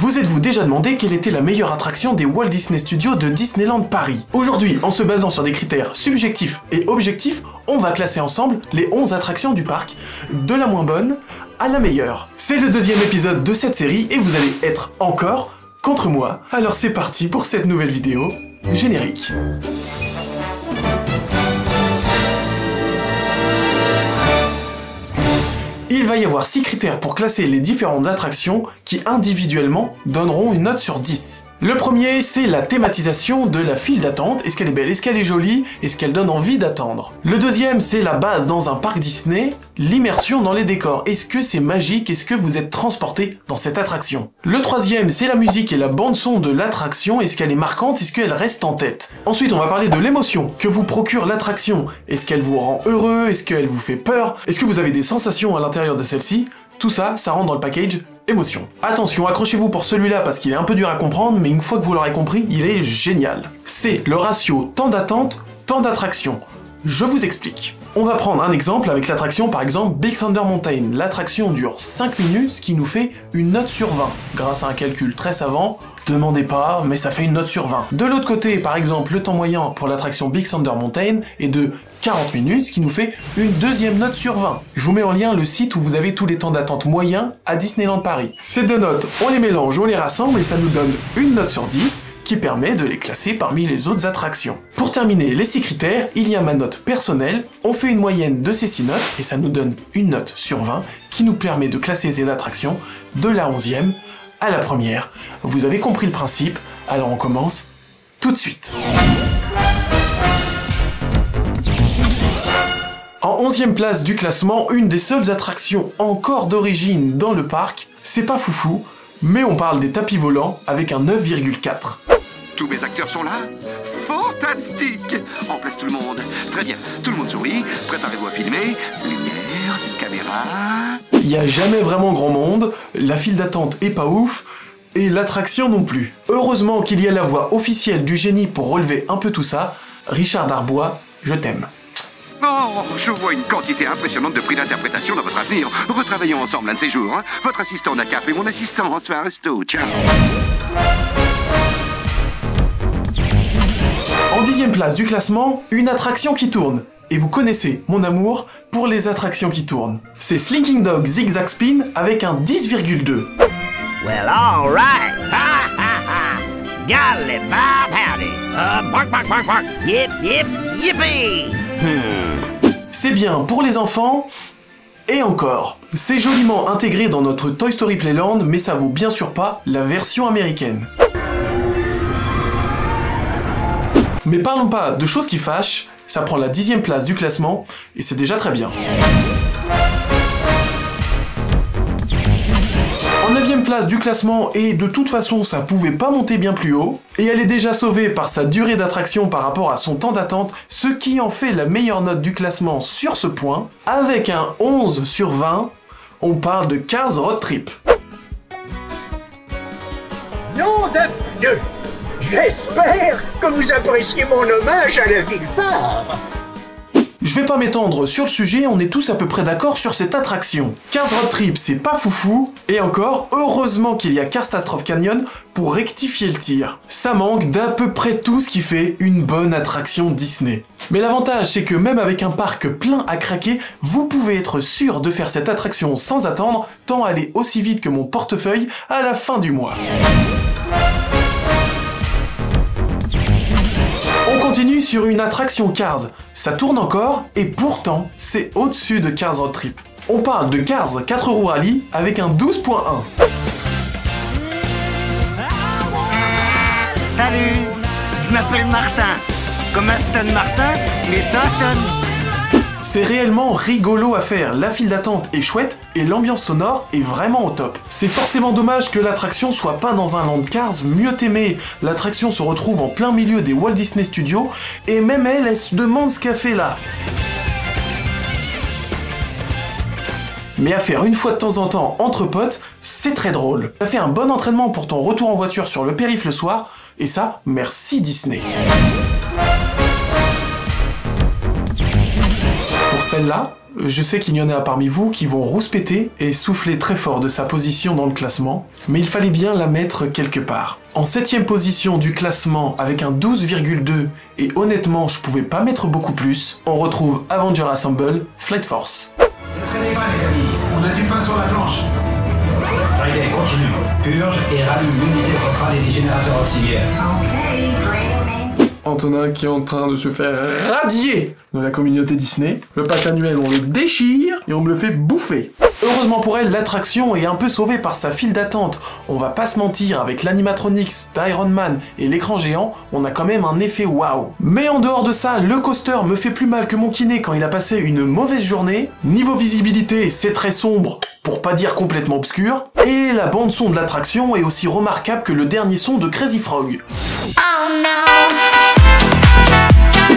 Vous êtes-vous déjà demandé quelle était la meilleure attraction des Walt Disney Studios de Disneyland Paris? Aujourd'hui, en se basant sur des critères subjectifs et objectifs, on va classer ensemble les 11 attractions du parc, de la moins bonne à la meilleure. C'est le deuxième épisode de cette série et vous allez être encore contre moi. Alors c'est parti pour cette nouvelle vidéo, générique. Il va y avoir 6 critères pour classer les différentes attractions qui individuellement donneront une note sur 10. Le premier, c'est la thématisation de la file d'attente. Est-ce qu'elle est belle? Est-ce qu'elle est jolie? Est-ce qu'elle donne envie d'attendre? Le deuxième, c'est la base dans un parc Disney, l'immersion dans les décors. Est-ce que c'est magique? Est-ce que vous êtes transporté dans cette attraction? Le troisième, c'est la musique et la bande-son de l'attraction. Est-ce qu'elle est marquante? Est-ce qu'elle reste en tête? Ensuite, on va parler de l'émotion que vous procure l'attraction. Est-ce qu'elle vous rend heureux? Est-ce qu'elle vous fait peur? Est-ce que vous avez des sensations à l'intérieur de celle-ci? Tout ça, ça rentre dans le package émotion. Attention, accrochez-vous pour celui-là parce qu'il est un peu dur à comprendre, mais une fois que vous l'aurez compris, il est génial. C'est le ratio temps d'attente, temps d'attraction. Je vous explique. On va prendre un exemple avec l'attraction par exemple Big Thunder Mountain. L'attraction dure 5 minutes, ce qui nous fait une note sur 20. Grâce à un calcul très savant, demandez pas, mais ça fait une note sur 20. De l'autre côté, par exemple, le temps moyen pour l'attraction Big Thunder Mountain est de 40 minutes, ce qui nous fait une deuxième note sur 20. Je vous mets en lien le site où vous avez tous les temps d'attente moyens à Disneyland Paris. Ces deux notes, on les mélange, on les rassemble et ça nous donne une note sur 10 qui permet de les classer parmi les autres attractions. Pour terminer les 6 critères, il y a ma note personnelle, on fait une moyenne de ces 6 notes et ça nous donne une note sur 20 qui nous permet de classer ces attractions de la 11e à la première. Vous avez compris le principe, alors on commence tout de suite. En 11e place du classement, une des seules attractions encore d'origine dans le parc, c'est pas foufou, mais on parle des tapis volants avec un 9,4. Tous mes acteurs sont là? Fantastique! En place tout le monde. Très bien, tout le monde sourit, préparez-vous à filmer. Lumière, caméra... Il n'y a jamais vraiment grand monde, la file d'attente est pas ouf, et l'attraction non plus. Heureusement qu'il y a la voix officielle du génie pour relever un peu tout ça. Richard Darbois, je t'aime. Oh, je vois une quantité impressionnante de prix d'interprétation dans votre avenir. Retravaillons ensemble un de ces jours. Hein. Votre assistant n'a qu'à appeler mon assistant. On se fait un resto. Ciao. En 10e place du classement, une attraction qui tourne. Et vous connaissez mon amour pour les attractions qui tournent. C'est Slinking Dog Zigzag Spin avec un 10,2. Well, all right. Ha, ha, ha. Golly, Bob, howdy. Bark, bark, bark, bark. Yip, yip, yippee. C'est bien pour les enfants, et encore. C'est joliment intégré dans notre Toy Story Playland, mais ça vaut bien sûr pas la version américaine. Mais parlons pas de choses qui fâchent, ça prend la 10e place du classement, et c'est déjà très bien. En 9e place du classement, et de toute façon ça pouvait pas monter bien plus haut, et elle est déjà sauvée par sa durée d'attraction par rapport à son temps d'attente, ce qui en fait la meilleure note du classement sur ce point. Avec un 11 sur 20, on parle de Cars Road Trip. Nom de Dieu! J'espère que vous appréciez mon hommage à la ville phare. Je vais pas m'étendre sur le sujet, on est tous à peu près d'accord sur cette attraction. Cars Road Trip, c'est pas foufou, et encore, heureusement qu'il y a Carsastrophe Canyon pour rectifier le tir. Ça manque d'à peu près tout ce qui fait une bonne attraction Disney. Mais l'avantage, c'est que même avec un parc plein à craquer, vous pouvez être sûr de faire cette attraction sans attendre, tant aller aussi vite que mon portefeuille à la fin du mois. On continue sur une attraction Cars. Ça tourne encore, et pourtant, c'est au-dessus de Cars Road Trip. On parle de Cars 4 roues rallye avec un 12.1. Salut, je m'appelle Martin. Comme Aston Martin, mais sans Aston. C'est réellement rigolo à faire, la file d'attente est chouette et l'ambiance sonore est vraiment au top. C'est forcément dommage que l'attraction soit pas dans un land Cars mieux aimé. L'attraction se retrouve en plein milieu des Walt Disney Studios et même elle se demande ce qu'elle fait là. Mais à faire une fois de temps en temps entre potes, c'est très drôle. Ça fait un bon entraînement pour ton retour en voiture sur le périph' le soir, et ça, merci Disney. pour celle-là, je sais qu'il y en a parmi vous qui vont rouspéter et souffler très fort de sa position dans le classement, mais il fallait bien la mettre quelque part. En 7ème position du classement avec un 12,2, et honnêtement je pouvais pas mettre beaucoup plus, on retrouve Avenger Assemble, Flight Force. Ne traînez pas les amis, on a du pain sur la planche. Friday, continue. Purge et rallume l'unité centrale et les générateurs auxiliaires. Antonin qui est en train de se faire radier de la communauté Disney. Le pack annuel, on le déchire et on me le fait bouffer. Heureusement pour elle, l'attraction est un peu sauvée par sa file d'attente. On va pas se mentir, avec l'animatronics d'Iron Man et l'écran géant, on a quand même un effet waouh. Mais en dehors de ça, le coaster me fait plus mal que mon kiné quand il a passé une mauvaise journée. Niveau visibilité, c'est très sombre, pour pas dire complètement obscur. Et la bande son de l'attraction est aussi remarquable que le dernier son de Crazy Frog. Oh non!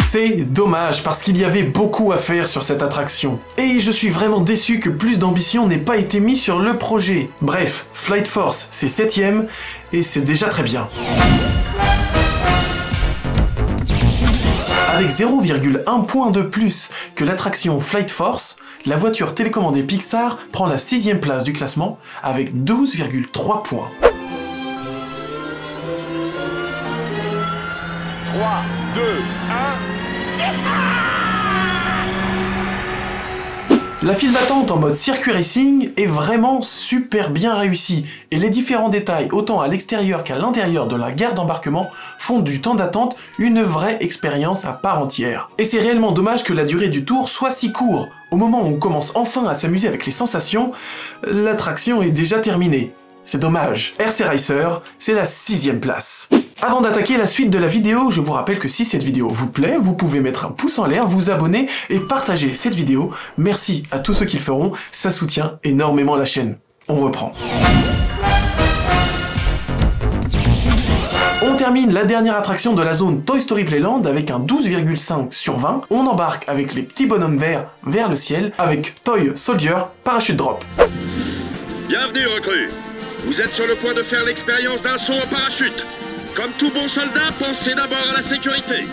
C'est dommage parce qu'il y avait beaucoup à faire sur cette attraction. Et je suis vraiment déçu que plus d'ambition n'ait pas été mis sur le projet. Bref, Flight Force c'est 7ème et c'est déjà très bien. Avec 0,1 point de plus que l'attraction Flight Force, la voiture télécommandée Pixar prend la 6ème place du classement avec 12,3 points. 3, 2, 1... La file d'attente en mode circuit racing est vraiment super bien réussie et les différents détails autant à l'extérieur qu'à l'intérieur de la gare d'embarquement font du temps d'attente une vraie expérience à part entière. Et c'est réellement dommage que la durée du tour soit si court. Au moment où on commence enfin à s'amuser avec les sensations, l'attraction est déjà terminée. C'est dommage. RC Racer, c'est la 6ème place. Avant d'attaquer la suite de la vidéo, je vous rappelle que si cette vidéo vous plaît, vous pouvez mettre un pouce en l'air, vous abonner et partager cette vidéo. Merci à tous ceux qui le feront, ça soutient énormément la chaîne. On reprend. On termine la dernière attraction de la zone Toy Story Playland avec un 12,5 sur 20. On embarque avec les petits bonhommes verts vers le ciel avec Toy Soldier Parachute Drop. Bienvenue, recrues. Vous êtes sur le point de faire l'expérience d'un saut en parachute. Comme tout bon soldat, pensez d'abord à la sécurité.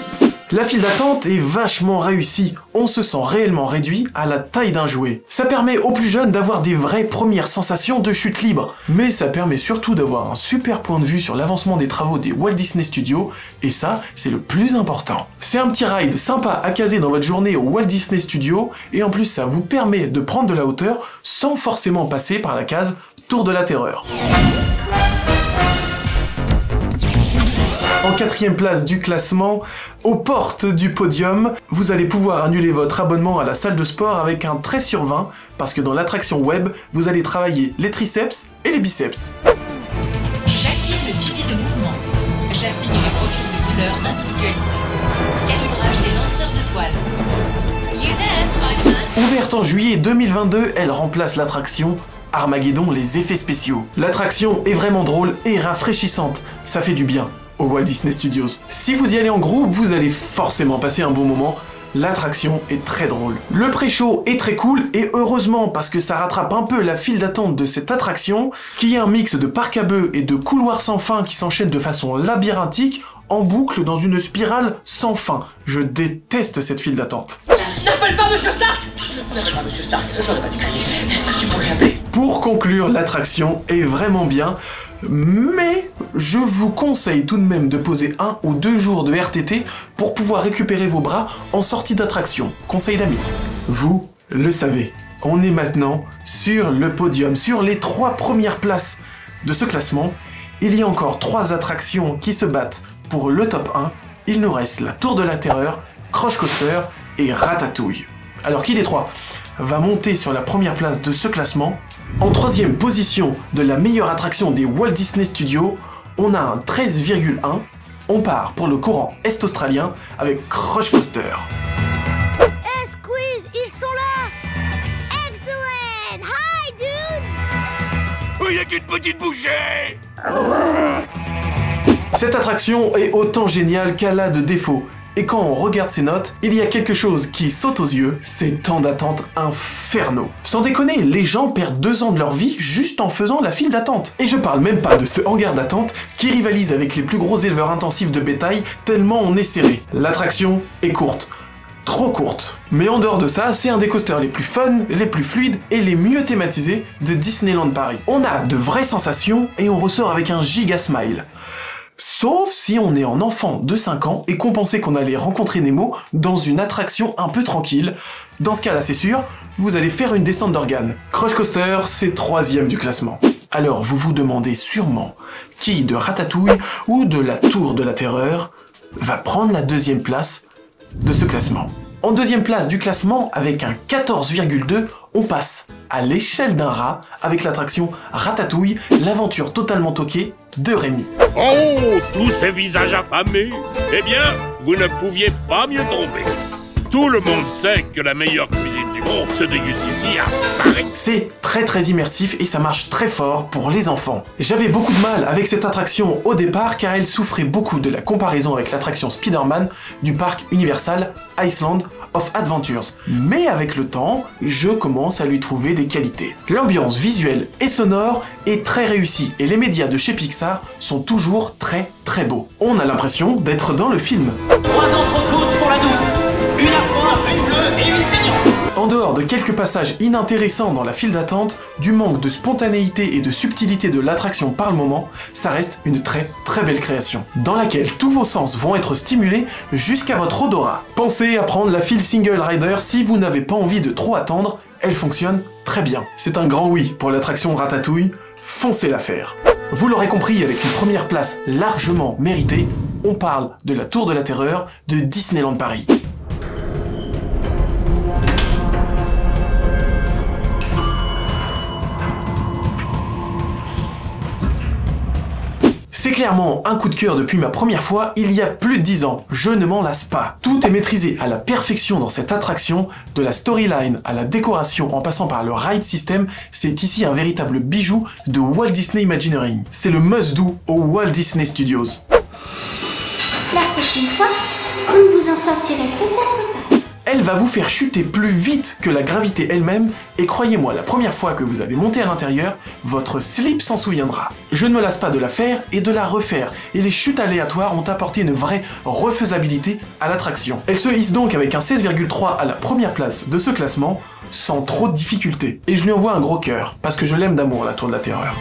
La file d'attente est vachement réussie, on se sent réellement réduit à la taille d'un jouet. Ça permet aux plus jeunes d'avoir des vraies premières sensations de chute libre, mais ça permet surtout d'avoir un super point de vue sur l'avancement des travaux des Walt Disney Studios, et ça, c'est le plus important. C'est un petit ride sympa à caser dans votre journée au Walt Disney Studios, et en plus ça vous permet de prendre de la hauteur sans forcément passer par la case Tour de la Terreur. En 4ème place du classement, aux portes du podium, vous allez pouvoir annuler votre abonnement à la salle de sport avec un 13 sur 20, parce que dans l'attraction web, vous allez travailler les triceps et les biceps. J'active le suivi de mouvement. J'assigne les profils de couleurs individualisés. Calibrage des lanceurs de toile. You there, Spider-Man. Ouverte en juillet 2022, elle remplace l'attraction Armageddon les effets spéciaux. L'attraction est vraiment drôle et rafraîchissante, ça fait du bien au Walt Disney Studios. Si vous y allez en groupe, vous allez forcément passer un bon moment. L'attraction est très drôle. Le pré-show est très cool et heureusement parce que ça rattrape un peu la file d'attente de cette attraction qui est un mix de parc à bœufs et de couloirs sans fin qui s'enchaînent de façon labyrinthique en boucle dans une spirale sans fin. Je déteste cette file d'attente. N'appelle pas Monsieur Stark! N'appelle pas Monsieur Stark, j'aurais pas dû crier. Est-ce que tu pourrais l'appeler? Pour conclure, l'attraction est vraiment bien. Mais je vous conseille tout de même de poser 1 ou 2 jours de RTT pour pouvoir récupérer vos bras en sortie d'attraction. Conseil d'amis. Vous le savez, on est maintenant sur le podium, sur les 3 premières places de ce classement. Il y a encore 3 attractions qui se battent pour le top 1. Il nous reste la Tour de la Terreur, Crush Coaster et Ratatouille. Alors qui des 3 va monter sur la première place de ce classement? En 3ème position de la meilleure attraction des Walt Disney Studios, on a un 13,1. On part pour le courant est-australien avec Crush Coaster. Hey Squeeze, ils sont là! Excellent! Hi dudes! Oh, il y a qu'une petite bouchée! Cette attraction est autant géniale qu'elle a de défauts. Et quand on regarde ses notes, il y a quelque chose qui saute aux yeux, c'est temps d'attente infernaux. Sans déconner, les gens perdent 2 ans de leur vie juste en faisant la file d'attente. Et je parle même pas de ce hangar d'attente qui rivalise avec les plus gros éleveurs intensifs de bétail tellement on est serré. L'attraction est courte. trop courte. Mais en dehors de ça, c'est un des coasters les plus fun, les plus fluides et les mieux thématisés de Disneyland Paris. On a de vraies sensations et on ressort avec un giga smile. Sauf si on est un enfant de 5 ans et qu'on pensait qu'on allait rencontrer Nemo dans une attraction un peu tranquille. Dans ce cas-là, c'est sûr, vous allez faire une descente d'organes. Crush Coaster, c'est 3e du classement. Alors vous vous demandez sûrement qui de Ratatouille ou de la Tour de la Terreur va prendre la 2e place de ce classement. En 2e place du classement, avec un 14,2, on passe à l'échelle d'un rat avec l'attraction Ratatouille, l'aventure totalement toquée de Rémi. Oh, tous ces visages affamés! Eh bien, vous ne pouviez pas mieux tomber. Tout le monde sait que la meilleure cuisine du monde se déguste ici à Paris. C'est très immersif et ça marche très fort pour les enfants. J'avais beaucoup de mal avec cette attraction au départ car elle souffrait beaucoup de la comparaison avec l'attraction Spider-Man du parc Universal Island of Adventures. Mais avec le temps, je commence à lui trouver des qualités. L'ambiance visuelle et sonore est très réussie et les médias de chez Pixar sont toujours très beaux. On a l'impression d'être dans le film. 3 entrecôtes pour la douce. Une à point, une bleue et une saignante. En dehors de quelques passages inintéressants dans la file d'attente, du manque de spontanéité et de subtilité de l'attraction par le moment, ça reste une très belle création, dans laquelle tous vos sens vont être stimulés jusqu'à votre odorat. Pensez à prendre la file Single Rider si vous n'avez pas envie de trop attendre, elle fonctionne très bien. C'est un grand oui pour l'attraction Ratatouille, foncez la faire. Vous l'aurez compris, avec une première place largement méritée, on parle de la Tour de la Terreur de Disneyland Paris. C'est clairement un coup de cœur depuis ma première fois il y a plus de 10 ans, je ne m'en lasse pas. Tout est maîtrisé à la perfection dans cette attraction, de la storyline à la décoration en passant par le ride system, c'est ici un véritable bijou de Walt Disney Imagineering. C'est le must-do au Walt Disney Studios. La prochaine fois, vous ne vous en sortirez peut-être pas. Elle va vous faire chuter plus vite que la gravité elle-même, et croyez-moi, la première fois que vous allez monter à l'intérieur, votre slip s'en souviendra. Je ne me lasse pas de la faire et de la refaire, et les chutes aléatoires ont apporté une vraie refaisabilité à l'attraction. Elle se hisse donc avec un 16,3 à la première place de ce classement, sans trop de difficultés. Et je lui envoie un gros cœur, parce que je l'aime d'amour, la Tour de la Terreur.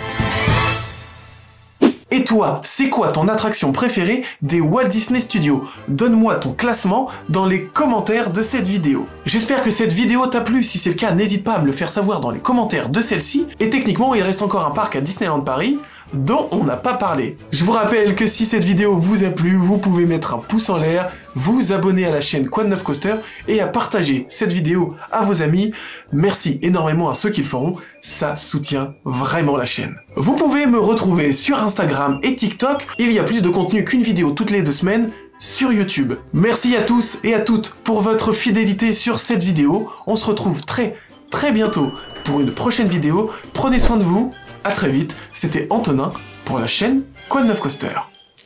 Et toi, c'est quoi ton attraction préférée des Walt Disney Studios? Donne-moi ton classement dans les commentaires de cette vidéo. J'espère que cette vidéo t'a plu, si c'est le cas, n'hésite pas à me le faire savoir dans les commentaires de celle-ci. Et techniquement, il reste encore un parc à Disneyland Paris dont on n'a pas parlé. Je vous rappelle que si cette vidéo vous a plu, vous pouvez mettre un pouce en l'air, vous abonner à la chaîne Quad 9 Coaster et à partager cette vidéo à vos amis. Merci énormément à ceux qui le feront, ça soutient vraiment la chaîne. Vous pouvez me retrouver sur Instagram et TikTok, il y a plus de contenu qu'une vidéo toutes les 2 semaines sur YouTube. Merci à tous et à toutes pour votre fidélité sur cette vidéo, on se retrouve très bientôt pour une prochaine vidéo, prenez soin de vous. A très vite, c'était Antonin pour la chaîne Quad 9 Coaster.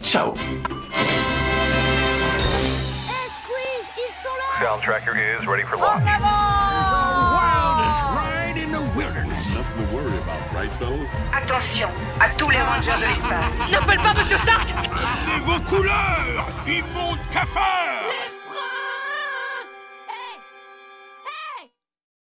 Ciao. Squeeze, ils sont là. Sound tracker is ready for launch. Wildest ride in the wilderness. Nothing to worry about, right, fellas? Attention à tous les rangers de l'espace. N'appelle pas Monsieur Stark. Et vos couleurs, immondes cafards!